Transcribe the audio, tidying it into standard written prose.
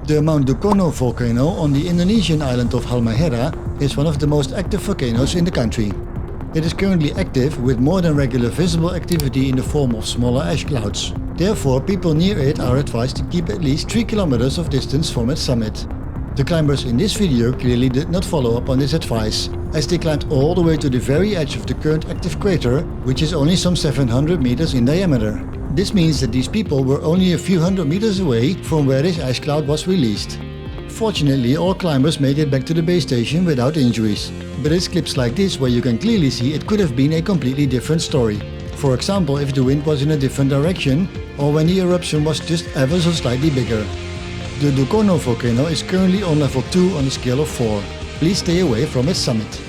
The Mount Dukono volcano on the Indonesian island of Halmahera is one of the most active volcanoes in the country. It is currently active with more than regular visible activity in the form of smaller ash clouds. Therefore, people near it are advised to keep at least 3 kilometers of distance from its summit. The climbers in this video clearly did not follow up on this advice, as they climbed all the way to the very edge of the current active crater, which is only some 700 meters in diameter. This means that these people were only a few hundred meters away from where this ash cloud was released. Fortunately, all climbers made it back to the base station without injuries. But it's clips like this where you can clearly see it could have been a completely different story. For example, if the wind was in a different direction, or when the eruption was just ever so slightly bigger. The Dukono volcano is currently on level 2 on a scale of 4. Please stay away from its summit.